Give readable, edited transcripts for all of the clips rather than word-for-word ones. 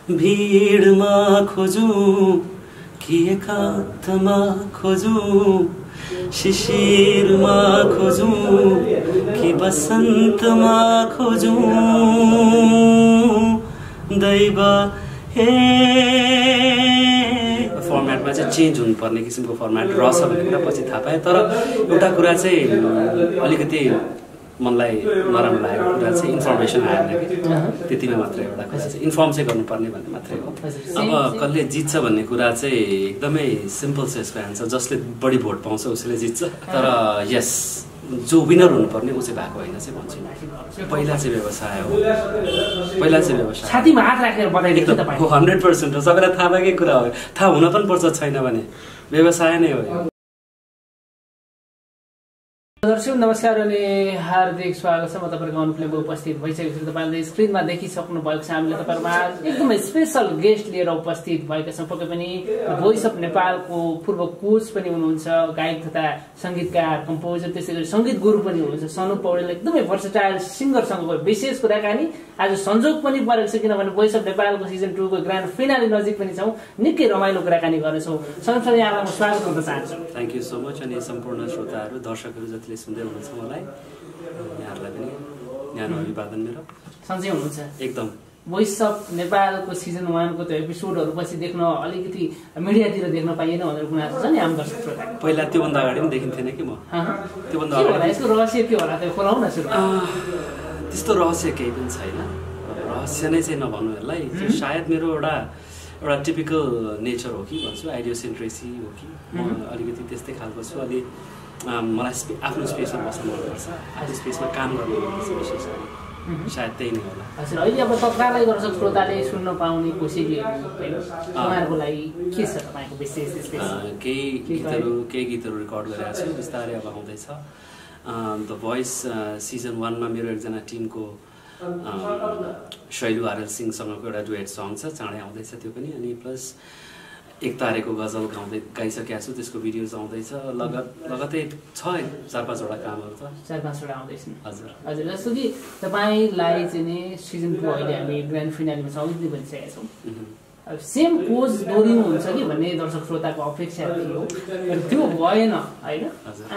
भिडमा खोजौँ कि एकान्तमा खोजौँ शिशिरमा खोजौँ कि बसन्तमा खोजौँ दैव हे फर्मेटमा चाहिँ चेन्ज हुनुपर्ने किसिमको फर्मेट रहेछ भन्ने कुरा पछि थाहा पाएँ। तर एउटा कुरा चाहिँ अलिकति मनलाई नराम्रो लागेको कुरा चाहिँ इन्फर्मेसन आएन कि त्यतिमा मात्रै एउटा कुरा चाहिँ इन्फर्म चाहिँ गर्नुपर्ने भन्ने मात्रै हो। अब कसले जित्छ भन्ने कुरा चाहिँ एकदमै सिम्पल छ यसको एन्सर, जसले बढी भोट पाउँछ उसले जित्छ। तर यस जो विनर हुनुपर्ने ऊ चाहिँ भएको होइन चाहिँ भन्छु। पहिला चाहिँ व्यवसाय हो, पहिला चाहिँ व्यवसाय छातीमा हात राखेर बताइदिनु तपाईँ 100% हो। सबैलाई थाहा भएकै कुरा हो, थाहा हुन पनि पर्छ, छैन भने व्यवसाय नै हो। दर्शक नमस्कार अनि हार्दिक स्वागत छ। म तपाईँको अनुप लिम्बू उपस्थित भइसकेको छु। तपाईँले स्क्रिनमा देखिसक्नु भएको छ हामीले तपाईँहरूमा एकदमै स्पेसल गेस्ट लिएर उपस्थित भएका छौँ। पक्कै पनि भोइस अफ नेपालको पूर्व कोच पनि हुनुहुन्छ, गायक तथा सङ्गीतकार, कम्पोजर, त्यसै गरी सङ्गीत गुरु पनि हुनुहुन्छ सनु पौडेल। एकदमै भर्सेटाइल सिङ्गरसँगको विशेष कुराकानी आज संजोग पनि परेको छ, किनभने भोइस अफ नेपालको सिजन 2 को ग्रान्ड फिनाले नजिक पनि छौँ। निकै रमाइलो कुराकानी गर्नेछौँ। सनुसँग यहाँलाई म स्वागत गर्न चाहन्छु। Thank you so much. अनि सम्पूर्ण श्रोताहरू, दर्शकहरू जतिले सुन्दै हुनुहुन्छ मलाई, यहाँहरूलाई पनि न्यानो अभिवादन मेरो। सन्चै हुनुहुन्छ? एकदम। भोइस अफ नेपालको सिजन 1 को त्यो एपिसोडहरू पछि देख्न अलिकति मिडियातिर देख्न पाइएन भनेर गुनासो छ नि हाम्रो दर्शक श्रोता। पहिला त्योभन्दा अगाडि पनि देखिन्थेन कि म। त्योभन्दा अगाडि यसको रहस्य के होला त्यो खोलाउँ न सुरु। त्यस्तो रहस्य केही पनि छैन, रहस्य नै चाहिँ नभन्नु यसलाई। सायद मेरो एउटा टिपिकल नेचर हो कि भन्छु, आइडियोसेन्ट्रेसी हो कि म अलिकति त्यस्तै खालको छु। अलि मलाई आफ्नो स्पेसमा बस्नु मनपर्छ, आफ्नो स्पेसमा काम गर्नु मनपर्छ विशेष गरी। सायद त्यही नै होला। हजुर, अहिले अब तपाईँलाई दर्शक श्रोताले सुन्न पाउने कोसिसहरू उहाँहरूको लागि के छ तपाईँको विशेष स्पेस? केही गीतहरू रेकर्ड गरेको छु, बिस्तारै अब आउँदैछ। द भोइस सिजन 1 मा मेरो एकजना टिमको शैलु आरएल सिंहसँगको एउटा डुएट सङ छ, चाँडै आउँदैछ त्यो पनि। अनि प्लस एक तारेको गजल गाइसकेको छु, त्यसको भिडियोज आउँदैछ। लगतै छ 4-5वटा कामहरू त 4-5वटा आउँदैछन्। हजुर हजुर, जस्तो कि तपाईँलाई चाहिँ नि सिजन 2 अहिले हामी ग्रान्ड फिनालेमा छ, अलिकति भनिसकेका छौँ। अब सेम कोच दोहोरिनुहुन्छ कि भन्ने दर्शक श्रोताको अपेक्षा थियो, तर त्यो भएन होइन।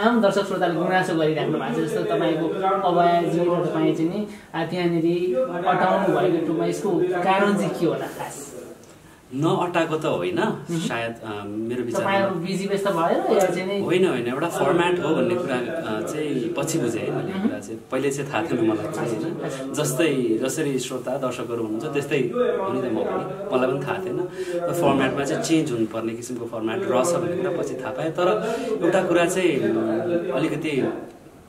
आम दर्शक श्रोताले गुनासो गरिराख्नु भएको छ। जस्तो तपाईँको अवाजजी र तपाईँ चाहिँ नि त्यहाँनिर अटाउनु भएको टुमा, यसको कारण चाहिँ के होला? खास नअटाएको त होइन, सायद मेरो विचारमा बिजी व्यस्त भयो या चाहिँ होइन, एउटा फर्मेट हो भन्ने कुरा चाहिँ पछि बुझेँ है मैले। कुरा चाहिँ पहिले चाहिँ थाहा थिएन मलाई चाहिँ होइन। जसरी श्रोता दर्शकहरू हुनुहुन्छ त्यस्तै हो नि त, म पनि मलाई पनि थाहा थिएन। र फर्मेटमा चाहिँ चेन्ज हुनुपर्ने किसिमको फर्मेट रहेछ भन्ने कुरा पछि थाहा पाएँ। तर एउटा कुरा चाहिँ अलिकति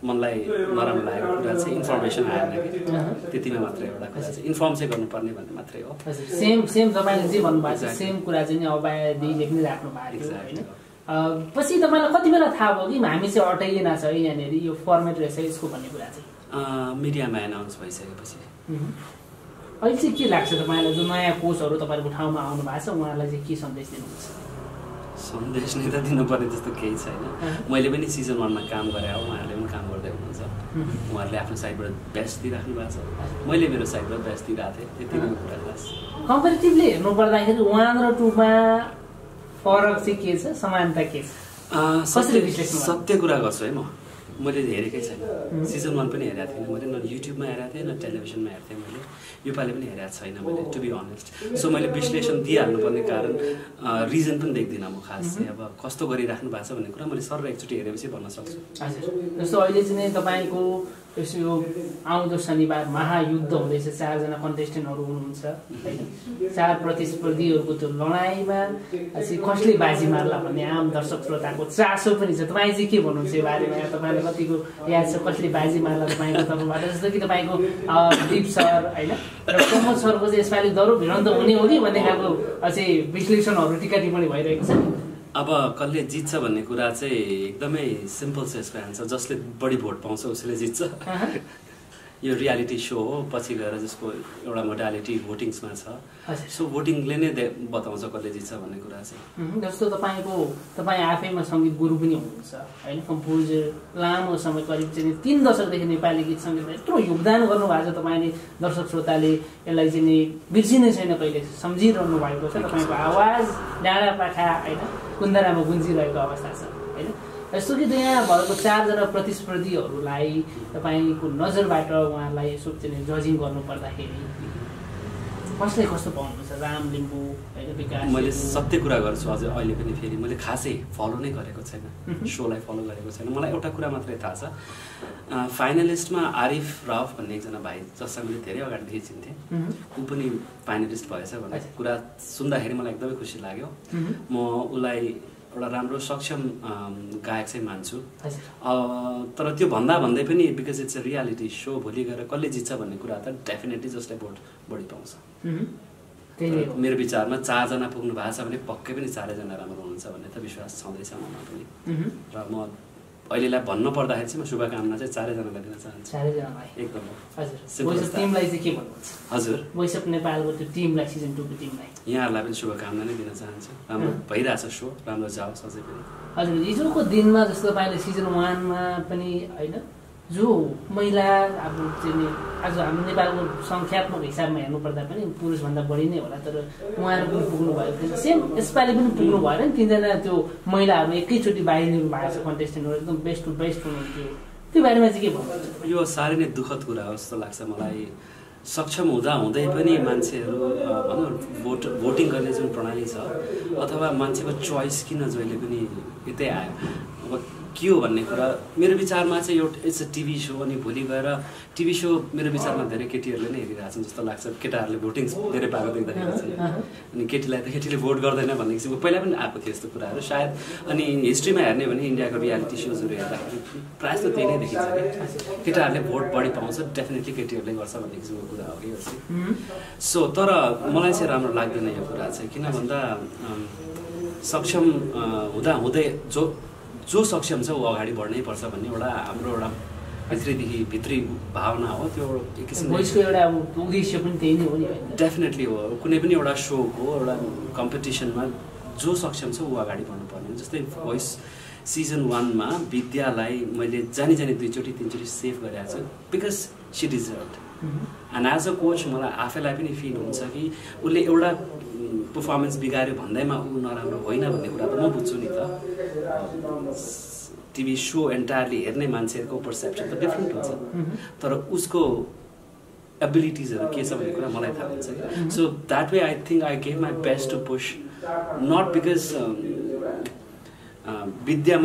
मनलाई नराम्रो लागेको कुरा चाहिँ इन्फर्मेसन आएन कि त्यतिमा मात्रै एउटा कुरा चाहिँ इन्फर्म चाहिँ गर्नुपर्ने भन्ने मात्रै हो। सेम तपाईँले जे भन्नुभएको छ सेम कुरा चाहिँ अबादिले पनि राख्नु भएको थियो होइन। पछि तपाईँलाई कति बेला थाहा भयो कि हामी चाहिँ अटाइएन छ यहाँनिर, यो फर्मेट रहेछ यसको भन्ने कुरा चाहिँ? मिडियामा एनाउन्स भइसकेपछि। अहिले चाहिँ के लाग्छ तपाईँलाई, जो नयाँ कोचहरू तपाईँको ठाउँमा आउनु भएको छ उहाँहरूलाई चाहिँ के सन्देश दिनुहुन्छ? सन्देश नै त दिनुपर्ने जस्तो केही छैन। मैले पनि सिजन 1 मा काम गरेँ हो, उहाँहरूले पनि काम गर्दै हुनुहुन्छ। उहाँहरूले आफ्नो साइडबाट बेस्ट दिइराख्नु भएको छ, मैले मेरो साइडबाट बेस्ट दिइरहेको थिएँ, त्यति नै कुरा खास। कम्पेरिटिभली हेर्नु पर्दाखेरि 1 र 2 मा फरक चाहिँ के छ, समानता के छ? सत्य कुरा गर्छु है, मैले हेरेकै छैन। सिजन 1 पनि हेरेको थिएन मैले, न युट्युबमा हेरेको थिएँ न टेलिभिजनमा हेर्थेँ मैले, योपालि पनि हेरेको छैन मैले, टु बी अनेस्ट। सो मैले विश्लेषण दिइहाल्नुपर्ने कारण रिजन पनि देख्दिनँ म खास चाहिँ। अब कस्तो गरिराख्नु भएको छ भन्ने कुरा मैले सर एकचोटि हेरेपछि भन्न सक्छु। हजुर, जस्तो अहिले चाहिँ तपाईँको यो आउँदो शनिबार महायुद्ध हुँदैछ, 4 जना कन्टेस्टेन्टहरू हुनुहुन्छ होइन। 4 प्रतिस्पर्धीहरूको त्यो लडाइँमा चाहिँ कसले बाजी मार्ला भन्ने आम दर्शक श्रोताको चासो पनि छ। तपाईँ चाहिँ के भन्नुहुन्छ यो बारेमा? तपाईँले कतिको याद छ कसले बाजी मार्ला तपाईँको तर्फबाट? जस्तो कि तपाईँको दिप सर होइन र प्रमोद सरको चाहिँ यसपालि दरो भिडन्त हुने हो कि भन्ने खालको चाहिँ विश्लेषणहरू टिका टिप्पणी भइरहेको छ। अब कसले जित्छ भन्ने कुरा चाहिँ एकदमै सिम्पल छ यसको एन्सर, जसले बढी भोट पाउँछ उसले जित्छ। यो रियालिटी सो हो पछि गएर जसको एउटा मोडालिटी भोटिङ्समा छ सो भोटिङले नै बताउँछ कसले जित्छ भन्ने कुरा चाहिँ जस्तो तपाईँ आफैमा सङ्गीत गुरु पनि हुनुहुन्छ होइन कम्पोजर लामो समय करिब चाहिँ 3 दशकदेखि नेपाली गीत सङ्गीतमा यत्रो योगदान गर्नुभएको छ तपाईँले दर्शक श्रोताले यसलाई चाहिँ बिर्सिनै छैन कहिले सम्झिरहनु भएको छ तपाईँको आवाज डाँडा पाखा होइन कुन्दारामा गुन्जिरहेको अवस्था छ होइन यस्तो कि त्यहाँ भएको 4 जना प्रतिस्पर्धीहरूलाई तपाईँको नजरबाट उहाँलाई यसो चाहिँ जजिङ गर्नु पर्दाखेरि कसले कस्तो पाउनुहुन्छ राम लिम्बू होइन विकास मैले सत्य कुरा गर्छु अझै अहिले पनि फेरि मैले खासै फलो नै गरेको छैन सोलाई फलो गरेको छैन मलाई एउटा कुरा मात्रै थाहा छ फाइनलिस्टमा आरिफ राव भन्ने एकजना भाइ जसलाई मैले धेरै अगाडिदेखि चिन्थेँ ऊ पनि फाइनलिस्ट भएछ भन्ने कुरा सुन्दाखेरि मलाई एकदमै खुसी लाग्यो म उसलाई एउटा राम्रो सक्षम गायक चाहिँ मान्छु तर त्यो भन्दै पनि because it's a reality so भोलि गएर कसले जित्छ भन्ने कुरा त डेफिनेटली जसले भोट बढी पाउँछ मेरो विचारमा 4 जना पुग्नु भएको छ भने पक्कै पनि 4 जना राम्रो हुनुहुन्छ भन्ने त विश्वास छँदैछ ममा पनि र म अहिलेलाई भन्न पर्दाखेरि चाहिँ म शुभकामना चाहिँ 4 जनालाई दिन चाहन्छु 4 जनालाई एकदम हजुर टिमलाई चाहिँ के भन्नुहुन्छ हजुर वोइस अफ नेपालको त्यो टिमलाई सिजन 2 को टिमलाई यहाँहरूलाई पनि शुभकामना नै दिन चाहन्छु राम्रो भइरहेछ सो राम्रो जाओस् अझै पनि हजुर हिजोको दिनमा जस्तो तपाईँले सिजन 1 मा पनि होइन जो महिला अब चाहिँ आज हाम्रो नेपालको सङ्ख्यात्मक हिसाबमा हेर्नुपर्दा पनि पुरुषभन्दा बढी नै होला तर उहाँहरू पनि पुग्नु भएको थियो सेम यसपालि पनि पुग्नु भएन 3 जना त्यो महिलाहरू एकैचोटि बाहिरिनु भएको छ कन्टेस्टेन्टहरू एकदम बेस्ट टु बेस्ट हुनुहुन्थ्यो त्यो बारेमा चाहिँ के भन्नुहुन्छ यो साह्रै नै दुःखद कुरा हो जस्तो लाग्छ मलाई सक्षम हुँदै पनि मान्छेहरू भनौँ भोटिङ गर्ने जुन प्रणाली छ अथवा मान्छेको चोइस किन जहिले पनि यतै आयो अब के हो भन्ने कुरा मेरो विचारमा चाहिँ एउटा इट्स अ टिभी सो अनि भोलि गएर टिभी सो मेरो विचारमा धेरै केटीहरूले नै हेरिरहेको छन् जस्तो लाग्छ केटाहरूले भोटिङ धेरै पाएको देख्दाखेरि चाहिँ अनि केटीले भोट गर्दैन भन्ने किसिमको पहिला पनि आएको थियो यस्तो कुराहरू सायद अनि हिस्ट्रीमा हेर्ने भने इन्डियाको रियालिटी सोजहरू हेर्दाखेरि प्रायः जस्तो त्यही नै देखिन्छ कि केटाहरूले भोट बढी पाउँछ डेफिनेटली केटीहरूले गर्छ भन्ने किसिमको कुरा हो कि यो चाहिँ सो तर मलाई चाहिँ राम्रो लाग्दैन यो कुरा चाहिँ किन भन्दा सक्षम हुँदै जो सक्षम छ ऊ अगाडि बढ्नै पर्छ भन्ने एउटा हाम्रो एउटा भित्री भावना हो त्यो एक किसिमको एउटा उद्देश्य पनि त्यही नै हो नि डेफिनेटली हो कुनै पनि एउटा सोको एउटा कम्पिटिसनमा जो सक्षम छ ऊ अगाडि बढ्नुपर्ने जस्तै भोइस सिजन 1 मा विद्यालाई मैले जानी 2 3 चोटि सेभ गरेको छु because she deserved and as a coach मलाई आफैलाई पनि फिल हुन्छ कि उसले एउटा पर्फर्मेन्स बिगार्यो भन्दैमा ऊ नराम्रो होइन भन्ने कुरा त म बुझ्छु नि त टिभी सो एन्टायरली हेर्ने मान्छेहरूको पर्सेप्सन त डिफ्रेन्ट हुन्छ तर उसको एबिलिटिजहरू के छ भन्ने कुरा मलाई थाहा हुन्छ कि so that way I think I gave my best to push not because Vidya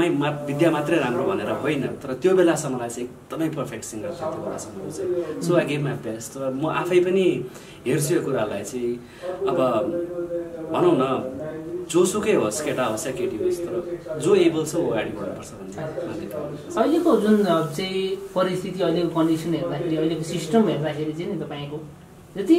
मात्रै राम्रो भनेर होइन तर त्यो बेलासम्मलाई चाहिँ एकदमै पर्फेक्ट सिङ्गर थियो त्यो बेलासम्म चाहिँ so I gave my best तर म आफै पनि हेर्छु यो कुरालाई चाहिँ अब भनौँ न जोसुकै होस् केटा होस् या केटी होस् तर जो एबल छ ऊ अगाडि बढ्नुपर्छ भन्ने अहिलेको जुन चाहिँ परिस्थिति अहिलेको कन्डिसन हेर्दाखेरि अहिलेको सिस्टम हेर्दाखेरि चाहिँ नि तपाईँको जति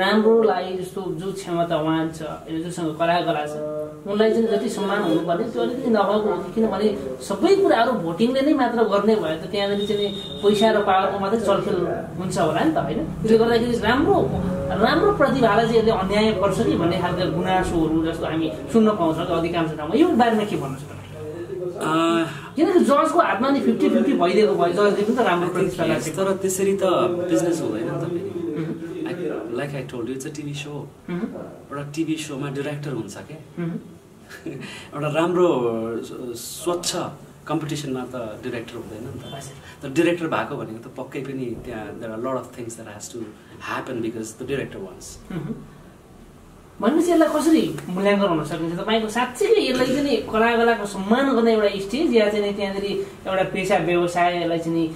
राम्रो लागि जस्तो जो क्षमतावान छ जोसँग कला छ उनलाई चाहिँ जति सम्मान हुनुपर्ने त्यो अलिकति नभएको हो किनभने सबै कुराहरू भोटिङले नै मात्र गर्ने भयो त त्यहाँनिर चाहिँ पैसा र पावरको मात्रै चलखेल हुन्छ होला नि त होइन त्यसले गर्दाखेरि राम्रो प्रतिभालाई चाहिँ यसले अन्याय गर्छ कि भन्ने खालको गुनासोहरू जस्तो हामी सुन्न पाउँछौँ अधिकांश ठाउँमा यो बारेमा के भन्नुहुन्छ किनकि जजको हातमा नि 50-50 भइदिएको भयो जजले पनि त राम्रो प्रतिभा तर त्यसरी त बिजनेस हुँदैन नि त like I told you it's a TV so एउटा टिभी सोमा डिरेक्टर हुन्छ क्या एउटा राम्रो स्वच्छ कम्पिटिसनमा त डिरेक्टर हुँदैन नि त तर डिरेक्टर भएको भनेको त पक्कै पनि त्यहाँ there are lot of things that has to happen because the director wants भनेपछि यसलाई कसरी मूल्याङ्कन हुन सकिन्छ तपाईँको साँच्चै यसलाई चाहिँ कलाको सम्मान गर्ने एउटा स्टेज या चाहिँ त्यहाँनिर एउटा पेसा व्यवसायलाई चाहिँ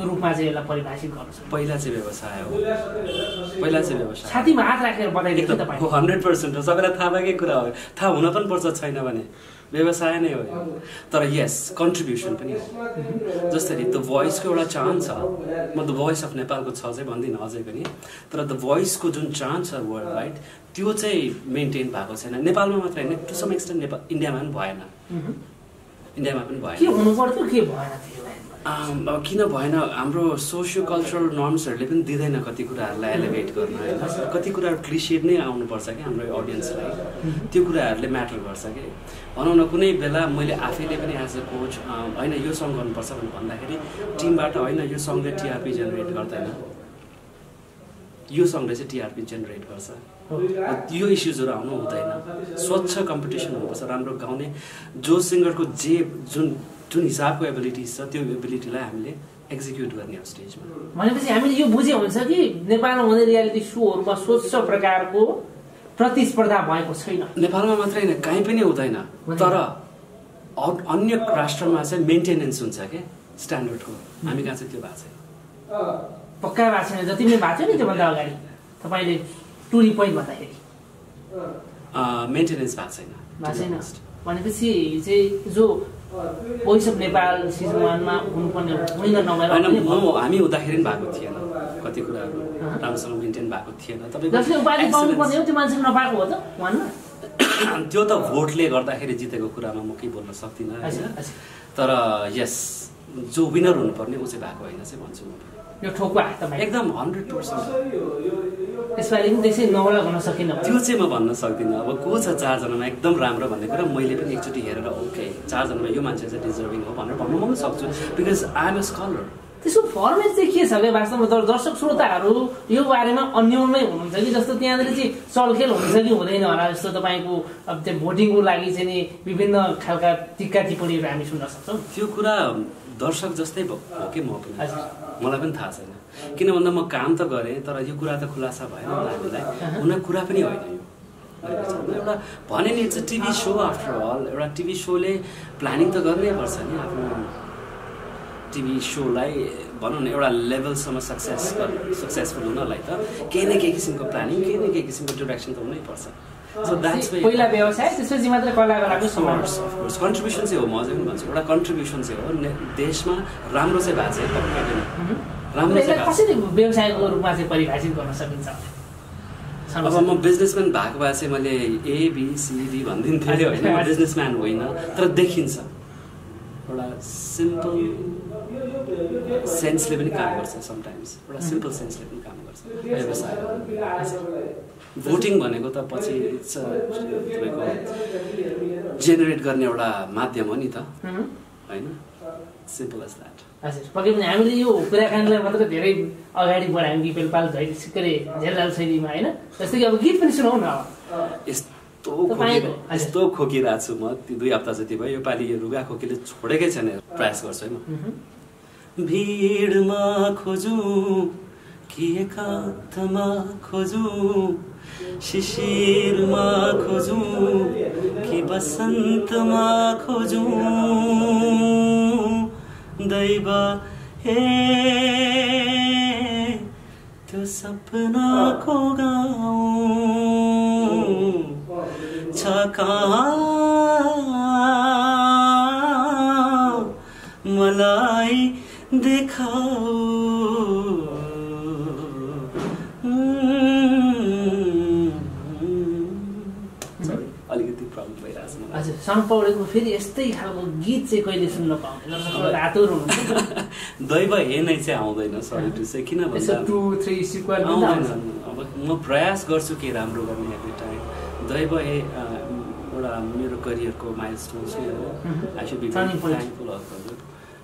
रूपमा चाहिँ यसलाई परिभाषित गर्नु सक्छ पहिला चाहिँ व्यवसाय हो छातीमा हात राखेर बताइदिनु तपाईँ 100% हो सबैलाई थाहा भएकै कुरा हो थाहा हुन पनि पर्छ छैन भने व्यवसाय नै हो तर यस कन्ट्रिब्युसन पनि हो जसरी द भोइसको एउटा चाहन्छ म द भोइस अफ नेपालको छ चाहिँ भन्दिनँ अझै पनि तर द भोइसको जुन चाहन्छ वर्ल्ड राइट त्यो चाहिँ मेन्टेन भएको छैन नेपालमा मात्र होइन टु सम एक्सटेन्ट इन्डियामा पनि भएन के हुनु पर्थ्यो के भएन अब किन भएन हाम्रो सोसियो कल्चरल नर्म्सहरूले पनि दिँदैन कति कुराहरूलाई एलिभेट गर्न होइन कति कुराहरू क्लिसेड नै आउनुपर्छ कि हाम्रो अडियन्सलाई त्यो कुराहरूले म्याटर गर्छ कि भनौँ न कुनै बेला मैले आफैले पनि एज अ कोच होइन यो सङ गर्नुपर्छ भनेर भन्दाखेरि टिमबाट होइन यो सङले टिआरपी जेनेरेट गर्दैन यो सङले चाहिँ टिआरपी जेनेरेट गर्छ यो इस्युजहरू आउनु हुँदैन स्वच्छ कम्पिटिसन हुनुपर्छ राम्रो गाउने जो सिङ्गरको जुन हिसाबको एबिलिटिज छ त्यो एबिलिटीलाई हामीले एक्जिक्युट गर्ने हो स्टेजमा भनेपछि हामीले यो बुझे हुन्छ कि नेपालमा हुने रियालिटी सोहरूमा स्वच्छ प्रकारको प्रतिस्पर्धा भएको छैन नेपालमा मात्रै होइन कहीँ पनि हुँदैन तर अन्य राष्ट्रमा चाहिँ मेन्टेनेन्स हुन्छ क्या स्ट्यान्डर्डको हामी कहाँ चाहिँ त्यो भएको छैन पक्का भएको छैन जति पनि भएको थियो नि त्योभन्दा अगाडि तपाईँले टुरी पोइन्ट भन्दाखेरि मेन्टेनेन्स भएको छैन भनेपछि चाहिँ जो भोइस अफ नेपाल सिजन 1 मा हुनुपर्ने होइन नभएर हामी हुँदाखेरि पनि भएको थिएन कति कुराहरू राम्रोसँग मेन्टेन भएको थिएन जसले उपाधि पाउनुपर्ने हो त्यो मान्छेले नपाएको हो त वानमा त्यो त भोटले गर्दाखेरि जितेको कुरामा म केही बोल्न सक्दिनँ तर यस जो विनर हुनुपर्ने ऊ चाहिँ भएको होइन चाहिँ भन्छु म यो ठोकुवा तपाईँ एकदम 100% यसपालि पनि त्यसै नवला भन्न सकिनँ त्यो चाहिँ म भन्न सक्दिनँ अब को छ 4 जनामा एकदम राम्रो भन्ने कुरा मैले पनि एकचोटि हेरेर ओके 4 जनामा यो मान्छे चाहिँ डिजर्भिङ हो भनेर भन्नु म पनि सक्छु because I am a scholar त्यसको फर्मेट चाहिँ के छ क्या वास्तवमा तर दर्शक श्रोताहरू यो बारेमा अन्योन्मै हुनुहुन्छ कि जस्तो त्यहाँनिर चाहिँ चलखेल हुन्छ कि हुँदैन होला जस्तो तपाईँको अब त्यो भोटिङको लागि चाहिँ नि विभिन्न खालका टिक्का टिप्पणीहरू हामी सुन्न सक्छौँ त्यो कुरा दर्शक जस्तै हो कि म पनि मलाई पनि थाहा छैन किन भन्दा म काम त गरेँ तर यो कुरा त खुलासा भएन हामीलाई हुन कुरा पनि होइन यो एउटा भने नि it's a TV show after all एउटा टिभी सोले प्लानिङ त गर्नै पर्छ नि आफ्नो टिभी सोलाई भनौँ न एउटा लेभलसम्म सक्सेसफुल हुनलाई त केही न केही किसिमको प्लानिङ केही न केही किसिमको डिरेक्सन त हुनै पर्छ सो द्याट्स पहिला व्यवसाय त्यसपछि मात्र कलाकारको समाज अफकोर्स कन्ट्रिब्युसन चाहिँ हो म चाहिँ पनि भन्छु एउटा कन्ट्रिब्युसन चाहिँ हो देशमा राम्रो चाहिँ भएको चाहिँ पक्का पनि राम्रो चाहिँ कसरी व्यवसायको रूपमा चाहिँ परिभाषित गर्न सकिन्छ अब म बिजनेसम्यान भएको भए चाहिँ मैले ABCD भनिदिन्थेँ होइन म बिजनेसम्यान होइन तर देखिन्छ एउटा सिम्पल सेन्सले पनि काम गर्छ समटाइम्स एउटा सिम्पल सेन्सले पनि काम गर्छ व्यवसाय भोटिङ भनेको त पछि तपाईँको जेनेरेट गर्ने एउटा माध्यम हो नि त होइन सिम्पल एज द्याट हजुर पक्कै पनि हामीले यो कुराकानीलाई मात्र धेरै अगाडि बढायौँ कि बेलपाल झैसिक्करे झेलझाल शैलीमा होइन जस्तै कि अब गीत पनि सुनाउँ न यस्तो खोकिरहेको छु म 2 हप्ता जति भयो योपालि यो रुगा खोकीले छोडेकै छैन प्रयास गर्छु है म भिडमा खोजु कि एकान्तमा खोजु शिशिरमा खोजु कि बसन्तमा खोजु दैव हे त्यो सपनाको गाउँ छ कहाँ मलाई देखाऊ अलिकति प्रब्लम भइरहेछ हजुर सनु पौडेलको फेरि यस्तै खालको गीत चाहिँ कहिले सुन्न पाउँदैन दैव हे नै चाहिँ आउँदैन सरी टु से किन भन्दा 2 3 सिक्वल आउँदैन अब म प्रयास गर्छु के राम्रो गर्ने एभ्री टाइम दैव हे एउटा मेरो करियरको माइलस्टोन्स नै हो I should be thankful of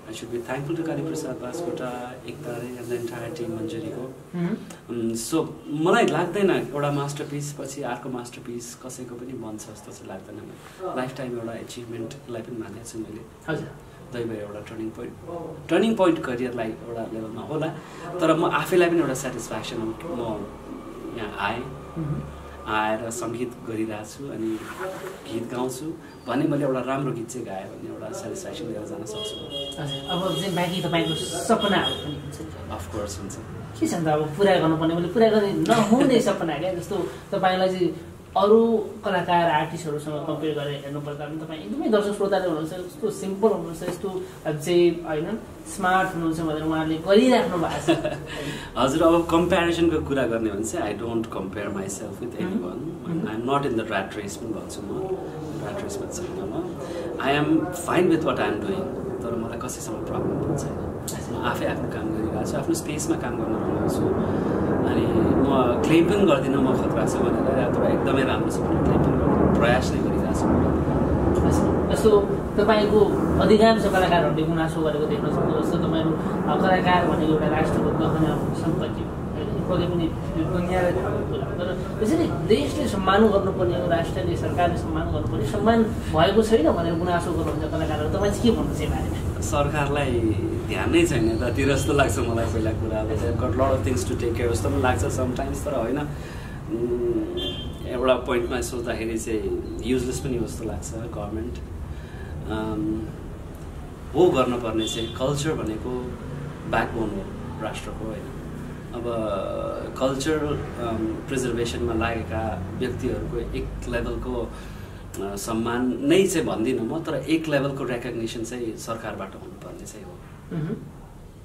I should be thankful to Kali Prasad Baskota, Iktare and the entire team Manjari ko. So मलाई लाग्दैन एउटा मास्टरपिस पछि अर्को मास्टरपिस कसैको पनि बन्छ जस्तो चाहिँ लाग्दैन लाइफ टाइम एउटा अचिभमेन्टलाई पनि मानेको छु मैले हजुर दैव एउटा टर्निङ पोइन्ट करियरलाई एउटा लेभलमा होला तर म आफैलाई पनि एउटा सेटिस्फ्याक्सन म यहाँ आएर सङ्गीत गरिरहेको छु अनि गीत गाउँछु भने मैले एउटा राम्रो गीत चाहिँ गाएँ भने एउटा सेटिस्फ्याक्सन लिएर जान सक्छु अब चाहिँ बाँकी तपाईँको सपनाहरू पनि हुन्छ अफकोर्स हुन्छ के छ त अब पुरा गर्नुपर्ने मैले पुरा गर्ने नहुने सपना क्या जस्तो तपाईँलाई चाहिँ अरू कलाकार आर्टिस्टहरूसँग कम्पेयर गरेर हेर्नुपर्दा पनि तपाईँ एकदमै दर्शक श्रोताले हुनुहुन्छ यस्तो सिम्पल हुनुहुन्छ यस्तो चाहिँ होइन स्मार्ट हुनुहुन्छ भनेर उहाँले गरिराख्नु भएको छ हजुर अब कम्पेरिजनको कुरा गर्ने भने चाहिँ I don't compare myself with anyone I am not in the rat race पनि भन्छु म ऱ्याट रेसमा छैन म I am fine with what I am doing तर मलाई कसैसँग प्रब्लम पनि छैन म आफै आफ्नो काम गरिरहेको छु आफ्नो स्पेसमा काम गर्न लगाउँछु अनि म क्लेम पनि गर्दिनँ म खतरा छु भनेर तर एकदमै राम्रो छ भने क्लेम पनि गर्दिनँ प्रयास नै गरिरहेको छु जस्तो तपाईँको अधिकांश कलाकारहरूले गुनासो गरेको देख्न सक्नु जस्तो तपाईँहरू कलाकार भनेको एउटा राष्ट्रको गहना सम्पत्ति पक्कै पनि दुनियाँलाई थाहा कुरा तर त्यसरी देशले सम्मान गर्नुपर्ने हो राष्ट्रले सरकारले सम्मान गर्नुपर्ने सम्मान भएको छैन भनेर गुनासो गर्नुहुन्छ कलाकारहरू तपाईँ चाहिँ के भन्नु चाहिँ बारेमा सरकारलाई ध्यान नै छैन यतातिर जस्तो लाग्छ मलाई पहिला कुरा अब got lot of things to take care जस्तो पनि लाग्छ समटाइम्स तर होइन एउटा पोइन्टमा सोच्दाखेरि चाहिँ युजलेस पनि हो जस्तो लाग्छ गभर्मेन्ट हो गर्नुपर्ने चाहिँ कल्चर भनेको ब्याकबोन हो राष्ट्रको होइन अब कल्चरल प्रिजर्भेसनमा लागेका व्यक्तिहरूको एक लेभलको सम्मान नै चाहिँ भन्दिनँ म तर एक लेभलको रेकग्निसन चाहिँ सरकारबाट हुनुपर्ने चाहिँ हो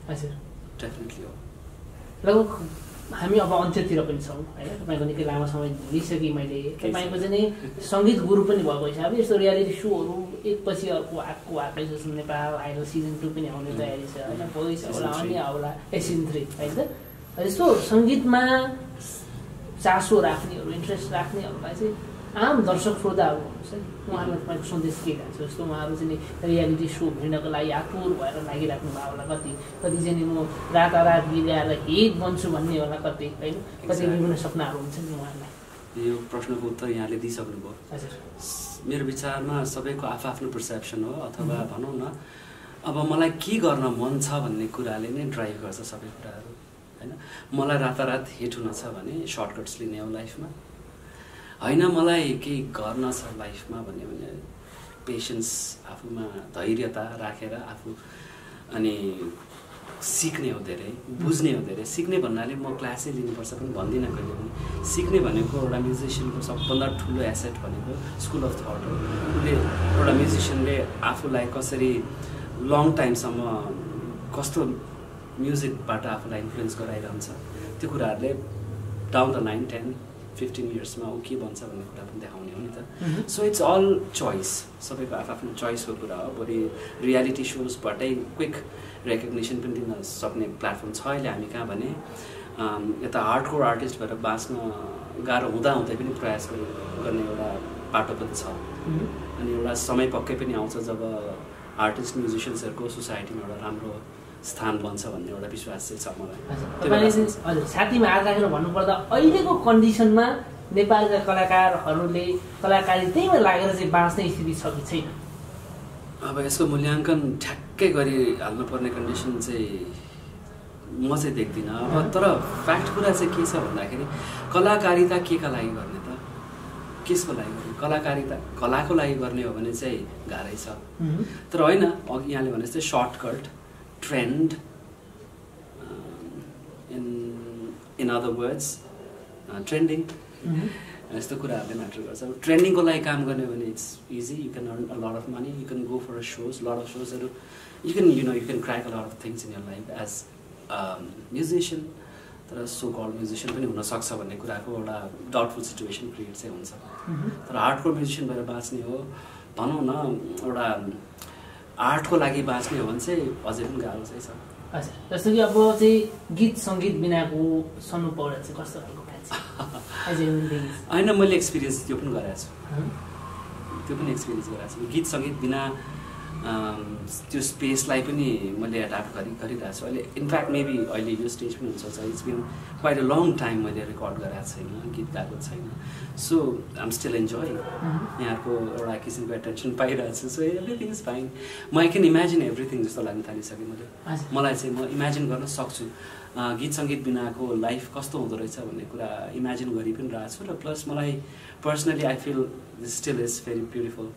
हजुर डेफिनेटली हो लगभग हामी अब अन्त्यतिर पनि छौँ होइन तपाईँको निकै लामो समय लिइसकेँ मैले तपाईँको चाहिँ नि सङ्गीत गुरु पनि भएको छ अब यस्तो रियालिटी सोहरू एकपछि अर्को आएकै जस्तो नेपाल आइडल सिजन 2 पनि आउने तयारी छ होइन भोइस होला अन्य होला सिजन 3 होइन त यस्तो सङ्गीतमा चासो राख्नेहरू इन्ट्रेस्ट राख्नेहरूलाई चाहिँ आम दर्शक श्रोताहरू हुनुहुन्छ नि उहाँहरूलाई तपाईँको सन्देश के राख्छ जस्तो उहाँहरू चाहिँ रियालिटी सो हेर्नको लागि आतुर भएर लागिराख्नु भयो होला कति चाहिँ नि म रातारात बिगाएर हिट बन्छु भन्ने होला कति होइन कति विभिन्न सपनाहरू हुन्छ नि उहाँहरूलाई यो प्रश्नको उत्तर यहाँले दिइसक्नुभयो हजुर मेरो विचारमा सबैको आफ्नो पर्सेप्सन हो अथवा भनौँ न अब मलाई के गर्न मन छ भन्ने कुराले नै ड्राइभ गर्छ सबै कुराहरू होइन मलाई रातारात हिट हुन छ भने सर्टकट्स लिने हो लाइफमा होइन मलाई केही गर्न छ लाइफमा भन्यो भने पेसेन्स आफूमा धैर्यता राखेर आफू अनि सिक्ने हो धेरै बुझ्ने हो धेरै सिक्ने भन्नाले म क्लासै लिनुपर्छ पनि भन्दिनँ कहिले पनि सिक्ने भनेको एउटा म्युजिसियनको सबभन्दा ठुलो एसेट भनेको स्कुल अफ थट हो उसले एउटा म्युजिसियनले आफूलाई कसरी लङ टाइमसम्म कस्तो म्युजिकबाट आफूलाई इन्फ्लुएन्स गराइरहन्छ त्यो कुराहरूले डाउन द 9-10-15 इयर्समा ऊ के बन्छ भन्ने कुरा पनि देखाउने हो नि त सो इट्स अल चोइस सबैको आफ्नो चोइसको कुरा हो बढी रियालिटी सोजबाटै क्विक रेकग्निसन पनि दिन सक्ने प्लेटफर्म छ अहिले हामी कहाँ भने यता हार्डकोर आर्टिस्ट भएर बाँच्न गाह्रो हुँदाहुँदै पनि प्रयास गर्ने एउटा बाटो पनि छ अनि एउटा समय पक्कै पनि आउँछ जब आर्टिस्ट म्युजिसियन्सहरूको सोसाइटीमा एउटा राम्रो स्थान बन्छ भन्ने एउटा विश्वास चाहिँ छ मलाई हजुर साथीमा हात राखेर भन्नुपर्दा अहिलेको कन्डिसनमा नेपालका कलाकारहरूले कलाकारितैमा लागेर चाहिँ बाँच्ने स्थिति छ कि छैन अब यसको मूल्याङ्कन ठ्याक्कै गरी हाल्नुपर्ने कन्डिसन चाहिँ म चाहिँ देख्दिनँ अब तर फ्याक्ट कुरा चाहिँ के छ भन्दाखेरि कलाकारिता केका लागि गर्ने त केसको लागि गर्ने कलाकारिता कलाको लागि गर्ने हो भने चाहिँ गाह्रै छ तर होइन अघि यहाँले भने जस्तै shortcut trend in other words trending यस्तो कुराहरूले म्याटर गर्छ अब ट्रेन्डिङको लागि काम गर्ने भने it's easy you can earn a lot of money you can go for a shows lot of सोजहरू you can crack a lot of things in your life as musician तर सो कल्ड म्युजिसियन पनि हुनसक्छ भन्ने कुराको एउटा doubtful situation create चाहिँ हुन्छ तर हार्डकोर म्युजिसियन भएर बाँच्ने हो भनौँ न एउटा आर्टको लागि बाँच्ने हो भने चाहिँ अझै पनि गाह्रो चाहिँ छ हजुर जस्तो कि अब चाहिँ गीत सङ्गीत बिनाको सनु पौडेल चाहिँ कस्तो खालको होइन मैले एक्सपिरियन्स त्यो पनि गरेको छु त्यो पनि एक्सपिरियन्स गरेको छु गीत सङ्गीत बिना त्यो स्पेसलाई पनि मैले एडाप्ट गरिरहेको छु अहिले इनफ्याक्ट मेबी अहिले यो स्टेज पनि हुन्छ it's been quite a long time मैले रेकर्ड गरेको छैन गीत गाएको छैन so I am still enjoy यहाँको एउटा किसिमको एटेन्सन पाइरहेको छु सो एभ्रिथिङ इज फाइन म आई क्यान इमेजिन एभ्रिथिङ जस्तो लाग्न थालिसकेँ मैले मलाई चाहिँ म इमेजिन गर्न सक्छु गीत सङ्गीत बिनाको लाइफ कस्तो हुँदो रहेछ भन्ने कुरा इमेजिन गरि पनि रहेको छु र प्लस मलाई personally I feel this still is very beautiful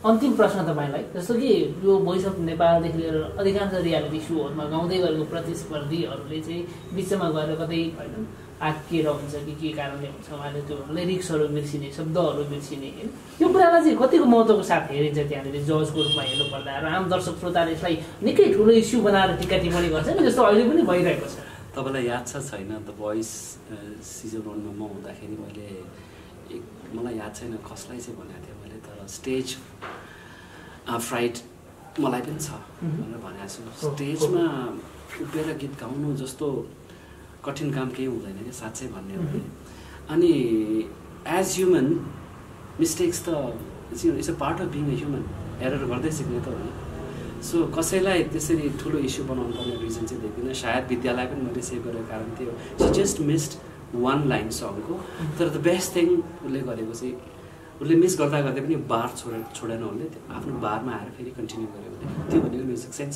अन्तिम प्रश्न तपाईँलाई जस्तो कि यो भोइस अफ नेपालदेखि लिएर अधिकांश रियालिटी सोहरूमा गाउँदै गरेको प्रतिस्पर्धीहरूले चाहिँ बिचमा गएर कतै होइन आत्किएर हुन्छ कि के कारणले हुन्छ उहाँले त्यो लिरिक्सहरू बिर्सिने शब्दहरू बिर्सिने होइन यो कुरालाई चाहिँ कतिको महत्त्वको साथ हेरिन्छ त्यहाँनिर जजको रूपमा हेर्नुपर्दा र आम दर्शक श्रोताले यसलाई निकै ठुलो इस्यु बनाएर टिका टिप्पणी गर्छ नि जस्तो अहिले पनि भइरहेको छ तपाईँलाई याद छ छैन द भोइस सिजन 1 मा म हुँदाखेरि मलाई याद छैन कसलाई चाहिँ भनेको थिएँ मैले तर स्टेज फ्राइट मलाई पनि छ भनेर भनेको छु। स्टेजमा उभिएर गीत गाउनु जस्तो कठिन काम केही हुँदैन कि साँच्चै भन्ने हो भने। अनि एज ह्युमन मिस्टेक्स त it's a part of being a human, error गर्दै सिक्ने त हो नि। सो कसैलाई त्यसरी ठुलो इस्यु बनाउनु पर्ने रिजन चाहिँ देख्दिनँ। सायद विद्यालाई पनि मैले सेभ गरेको कारण त्यो she just missed one line सङको, तर द बेस्ट थिङ उसले गरेको चाहिँ उसले मिस गर्दा गर्दै पनि बार छोडेन, उसले आफ्नो बारमा आएर फेरि कन्टिन्यू गर्यो भने त्यो भनेको म्युजिक सेन्स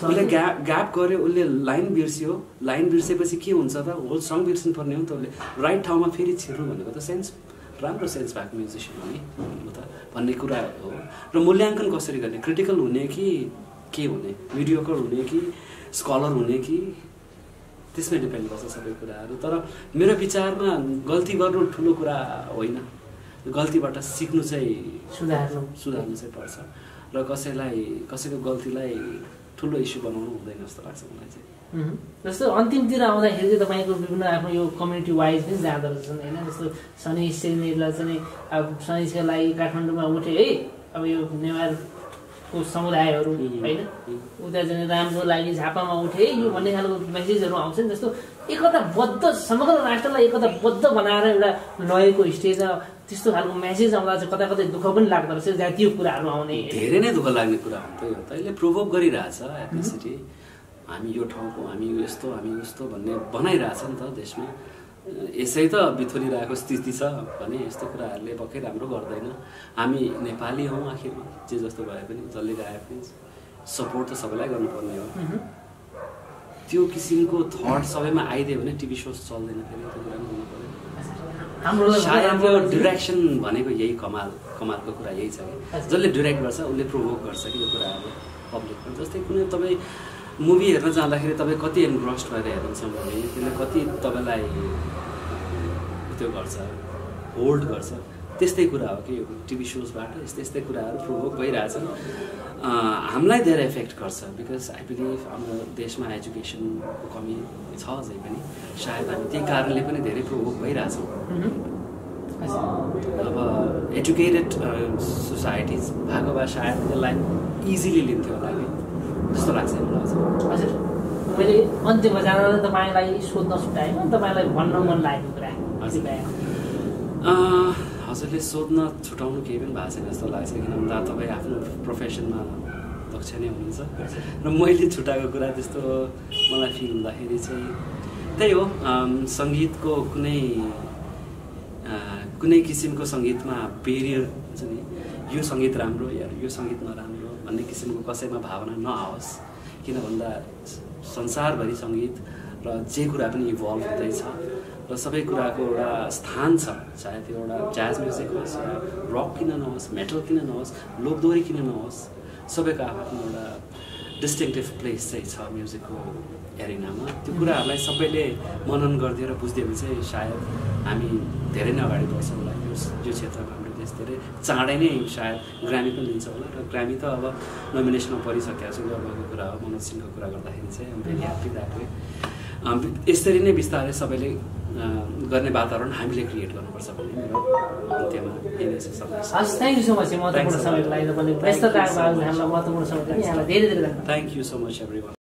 उसले ग्याप गर्यो, उसले लाइन बिर्स्यो, लाइन बिर्सेपछि के हुन्छ त होल सङ बिर्सिनु पर्ने हो नि त। उसले राइट ठाउँमा फेरि छिर्नु भनेको त सेन्स, राम्रो सेन्स भएको म्युजिसियन हो नि हो त भन्ने कुरा हो। र मूल्याङ्कन कसरी गर्ने, क्रिटिकल हुने कि के हुने, मिडियोकर हुने कि स्कलर हुने कि त्यसमै डिपेन्ड गर्छ सबै कुराहरू। तर मेरो विचारमा गल्ती गर्नु ठुलो कुरा होइन, गल्तीबाट सिक्नु चाहिँ सुधार्नु चाहिँ पर्छ। र कसैको गल्तीलाई ठुलो इस्यु बनाउनु हुँदैन जस्तो लाग्छ मलाई चाहिँ। जस्तो अन्तिमतिर आउँदाखेरि चाहिँ तपाईँको विभिन्न आफ्नो यो कम्युनिटी वाइज पनि जाँदो रहेछन् होइन। जस्तो सनी सेनेलाई चाहिँ अब सनीका लागि काठमाडौँमा उठे है, अब यो नेवारको समुदायहरू होइन, उता चाहिँ रामको लागि झापामा उठे यो भन्ने खालको मेसेजहरू आउँछन्। जस्तो एकताबद्ध समग्र राष्ट्रलाई एकताबद्ध बनाएर एउटा लयको स्टेजमा त्यस्तो खालको मेसेज आउँदा चाहिँ कता कतै दुःख पनि लाग्दो रहेछ, जातीय कुराहरू आउने धेरै नै दुःख लाग्ने कुरा हो त। यसले प्रोभोक गरिरहेछ एथनिसिटी, हामी यो ठाउँको, हामी यस्तो, हामी उस्तो भन्ने बनाइरहेछ नि त देशमा। यसै त बिथोलिरहेको स्थिति छ भने यस्तो कुराहरूले पक्कै राम्रो गर्दैन। हामी नेपाली हौँ आखिरमा, जे जस्तो भए पनि, जसले गाए पनि सपोर्ट त सबैलाई गर्नुपर्ने हो। त्यो किसिमको थट सबैमा आइदियो भने टिभी सोज चल्दैन फेरि, त्यो कुरा पनि हुनु पर्यो। सायद यो डिरेक्सन भनेको यही कमालको कुरा यही छ कि जसले डिरेक्ट गर्छ उसले प्रोभोक गर्छ कि यो कुराहरू पब्लिकमा। जस्तै कुनै तपाईँ मुभी हेर्न जाँदाखेरि तपाईँ कति एनग्रस्ड भएर हेर्नुहुन्छ भने त्यसले कति तपाईँलाई त्यो गर्छ, होल्ड गर्छ। त्यस्तै कुरा हो कि यो टिभी सोजबाट यस्तै कुराहरू प्रोभोक भइरहेछन्। हामीलाई धेरै इफेक्ट गर्छ बिकज आई बिलिभ हाम्रो देशमा एजुकेसनको कमी छ अझै पनि, सायद हामी त्यही कारणले पनि धेरै प्रोभोक भइरहेछौँ। अब एजुकेटेड सोसाइटिज भएको भए सायद त्यसलाई इजिली लिन्थ्यो होला कि जस्तो लाग्छ मलाई। हजुर, मैले अन्त्यमा जाँदा तपाईँलाई सोध्न छुट्याएँ, तपाईँलाई भन्न मन लागेको कुरा हजुरले सोध्न छुटाउनु केही पनि भएको छैन जस्तो लाग्छ, किनभने तपाईँ आफ्नो प्रोफेसनमा दक्ष नै हुनुहुन्छ। र मैले छुट्याएको कुरा त्यस्तो मलाई फिल हुँदाखेरि चाहिँ त्यही हो, सङ्गीतको कुनै किसिमको सङ्गीतमा बेरियर हुन्छ नि, यो सङ्गीत राम्रो या यो सङ्गीत नराम्रो भन्ने किसिमको कसैमा भावना नआओस्। किन भन्दा संसारभरि सङ्गीत र जे कुरा पनि इभल्भ हुँदैछ र सबै कुराको एउटा स्थान छ। चाहे त्यो एउटा ज्याज म्युजिक होस् या रक किन नहोस्, मेटल किन नहोस्, लोकदोहोरी किन नहोस्, सबैको आफ्नो एउटा डिस्टिङटिभ प्लेस चाहिँ छ म्युजिकको एरिनामा। त्यो कुराहरूलाई सबैले मनन गरिदिएर बुझ्दियो भने चाहिँ सायद हामी धेरै नै अगाडि बढ्छौँ होला। यो क्षेत्रमा हाम्रो देश धेरै चाँडै नै सायद ग्रामी पनि लिन्छ होला। र ग्रामी त अब नोमिनेसनमा परिसकेको छ, गर्वको कुरा हो। मनोज सिंहको कुरा गर्दाखेरि चाहिँ भेरी ह्याप्पी द्याट वे। यसरी नै बिस्तारै सबैले गर्ने वातावरण हामीले क्रिएट गर्नुपर्छ भन्ने मेरो अन्त्यमा यही छ। थ्याङ्क यू सो मच महत्त्वपूर्ण समयको लागि, व्यस्तताको हामीलाई महत्त्वपूर्ण समय यहाँलाई धेरै धेरै धन्यवाद। Thank you so much everyone.